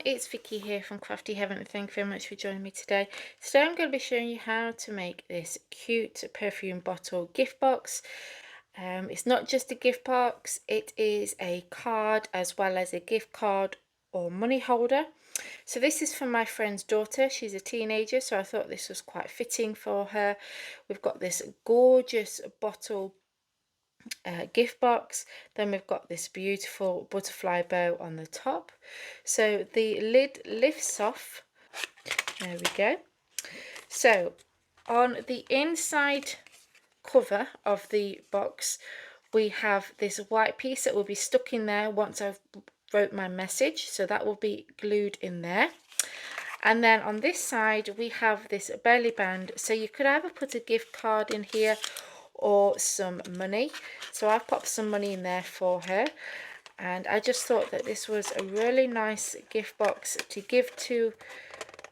it's Vicky here from Crafty Heaven. Thank you very much for joining me today. Today I'm going to be showing you how to make this cute perfume bottle gift box. It's not just a gift box, it is a card as well as a gift card or money holder. So this is for my friend's daughter. She's a teenager, so I thought this was quite fitting for her. We've got this gorgeous bottle gift box. Then we've got this beautiful butterfly bow on the top. So the lid lifts off. There we go. So on the inside cover of the box, we have this white piece that will be stuck in there once I've wrote my message. So that will be glued in there. And then on this side, we have this belly band. So you could either put a gift card in here or some money. So I've popped some money in there for her, and I just thought that this was a really nice gift box to give to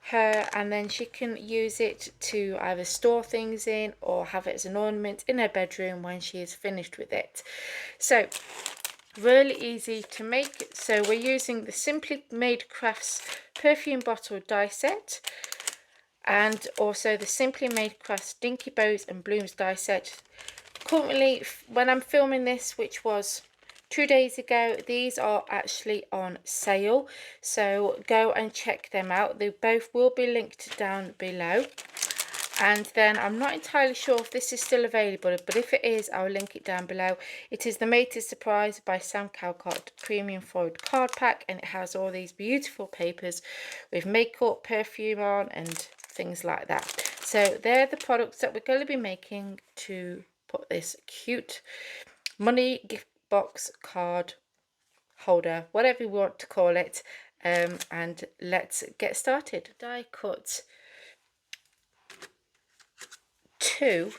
her, and then she can use it to either store things in or have it as an ornament in her bedroom when she is finished with it. So really easy to make. So we're using the Simply Made Crafts Perfume Bottle Die Set, and also the Simply Made Crafts Dinky Bows and Blooms Die Set. Currently, when I'm filming this, which was 2 days ago, these are actually on sale, so go and check them out. They both will be linked down below. And then I'm not entirely sure if this is still available, but if it is, I'll link it down below. It is the Made to Surprise by Sam Callcott Premium Foiled Card Pack, and it has all these beautiful papers with makeup, perfume on, and things like that. So they're the products that we're going to be making to put this cute money gift box card holder, whatever you want to call it, and let's get started. Die cut 2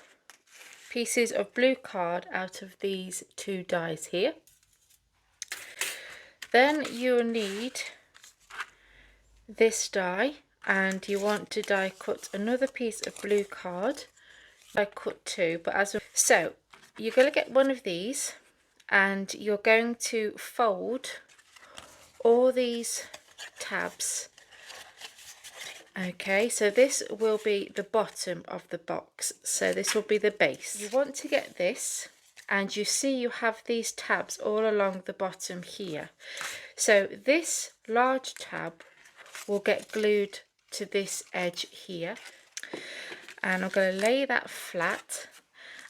pieces of blue card out of these 2 dies here. Then you'll need this die, and you want to die cut another piece of blue card. I cut 2, but so you're going to get one of these, and you're going to fold all these tabs. Okay, so this will be the bottom of the box, so this will be the base. You want to get this, and you see you have these tabs all along the bottom here. So this large tab will get glued to this edge here, and I'm going to lay that flat,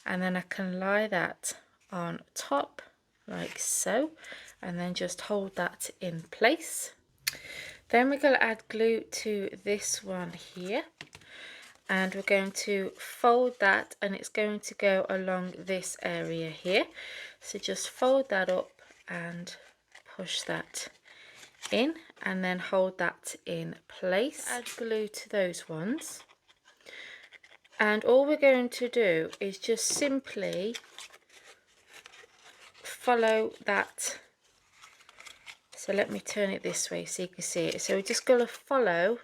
and then I can lie that on top like so, and then just hold that in place. Then we're going to add glue to this one here, and we're going to fold that, and it's going to go along this area here. So just fold that up and push that in, and then hold that in place. Add glue to those ones, and all we're going to do is just simply follow that. So let me turn it this way so you can see it. So we're just going to follow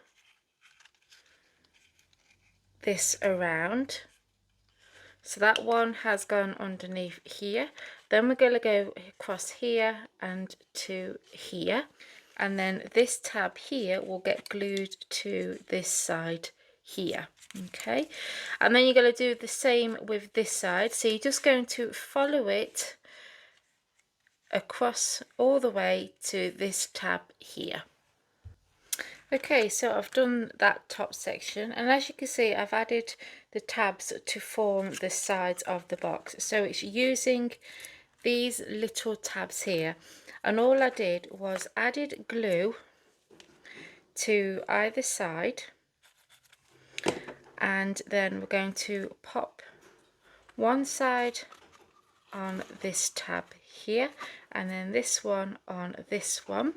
this around. So that one has gone underneath here. Then we're going to go across here and to here. And then this tab here will get glued to this side here. Okay. And then you're going to do the same with this side. So you're just going to follow it across all the way to this tab here. Okay, so I've done that top section, and as you can see, I've added the tabs to form the sides of the box. So it's using these little tabs here, and all I did was added glue to either side, and then we're going to pop one side on this tab here, and then this one on this one,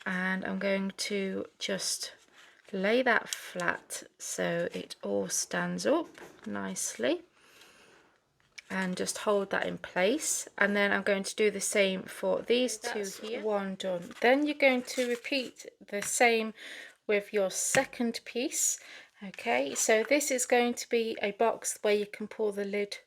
and I'm going to just lay that flat so it all stands up nicely, and just hold that in place. And then I'm going to do the same for these two here. One done. Then you're going to repeat the same with your second piece. Okay, so this is going to be a box where you can pull the lid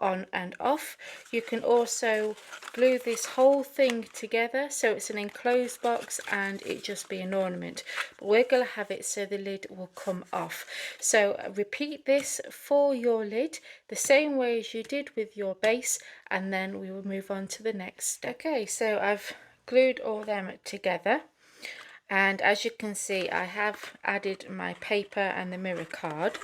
on and off. You can also glue this whole thing together so it's an enclosed box and it just be an ornament, but we're going to have it so the lid will come off. So repeat this for your lid the same way as you did with your base, and then we will move on to the next step. Okay, so I've glued all them together, and as you can see I have added my paper and the mirror card.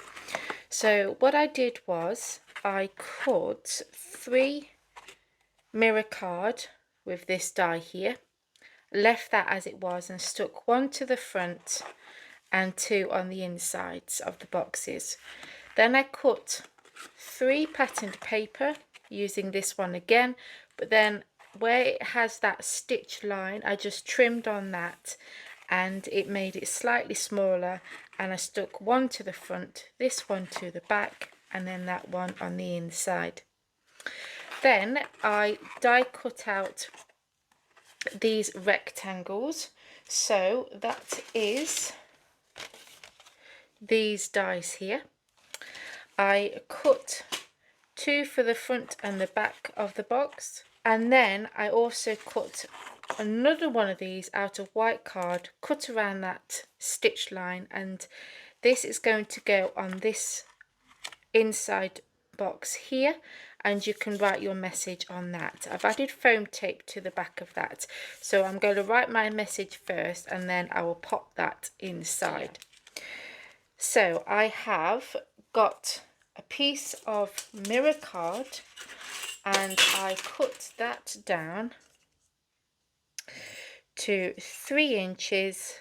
So what I did was I cut 3 mirror card with this die here, left that as it was and stuck 1 to the front and 2 on the insides of the boxes. Then I cut 3 patterned paper using this one again, but then where it has that stitch line I just trimmed on that and it made it slightly smaller, and I stuck 1 to the front, this one to the back, and then that one on the inside. Then I die cut out these rectangles, so that is these dies here. I cut 2 for the front and the back of the box, and then I also cut another one of these out of white card, cut around that stitch line, and this is going to go on this inside box here, and you can write your message on that. I've added foam tape to the back of that, so I'm going to write my message first and then I will pop that inside. So I have got a piece of mirror card and I cut that down to 3 inches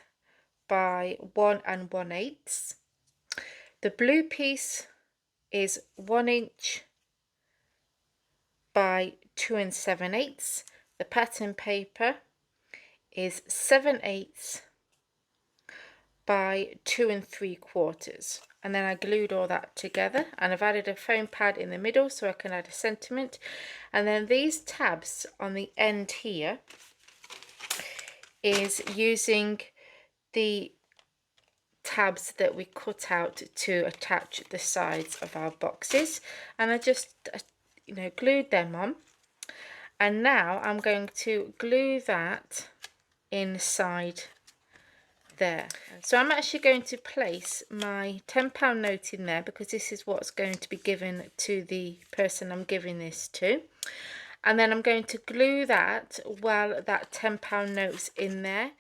by 1 1/8. The blue piece is 1 inch by 2 7/8. The pattern paper is 7/8 by 2 3/4. And then I glued all that together, and I've added a foam pad in the middle so I can add a sentiment. And then these tabs on the end here is using the tabs that we cut out to attach the sides of our boxes, and I just glued them on. And now I'm going to glue that inside there. So I'm actually going to place my £10 note in there because this is what's going to be given to the person I'm giving this to. And then I'm going to glue that while that £10 note's in there.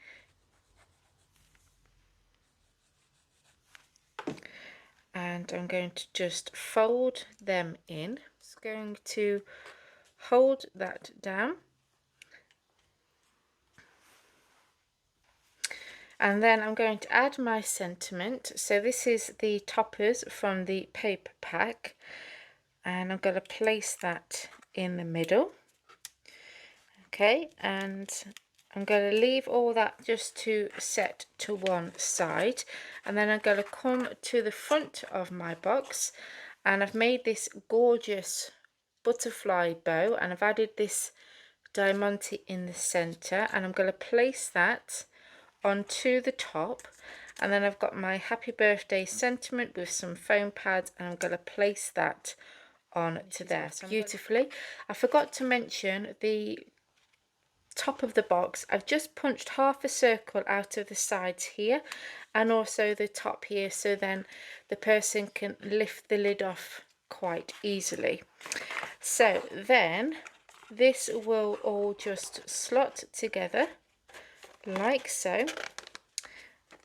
And I'm going to just fold them in. Just going to hold that down. And then I'm going to add my sentiment. So this is the toppers from the paper pack, and I'm going to place that in the middle. Okay, and I'm going to leave all that just to set to one side, and then I'm going to come to the front of my box, and I've made this gorgeous butterfly bow, and I've added this diamante in the center, and I'm going to place that onto the top. And then I've got my happy birthday sentiment with some foam pads, and I'm going to place that on to there beautifully. I forgot to mention the top of the box. I've just punched half a circle out of the sides here and also the top here, so then the person can lift the lid off quite easily. So then this will all just slot together like so,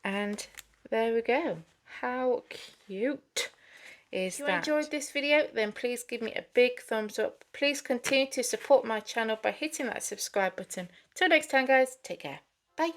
and there we go. How cute is that? If you enjoyed this video, then please give me a big thumbs up. Please continue to support my channel by hitting that subscribe button. Till next time guys, take care. Bye.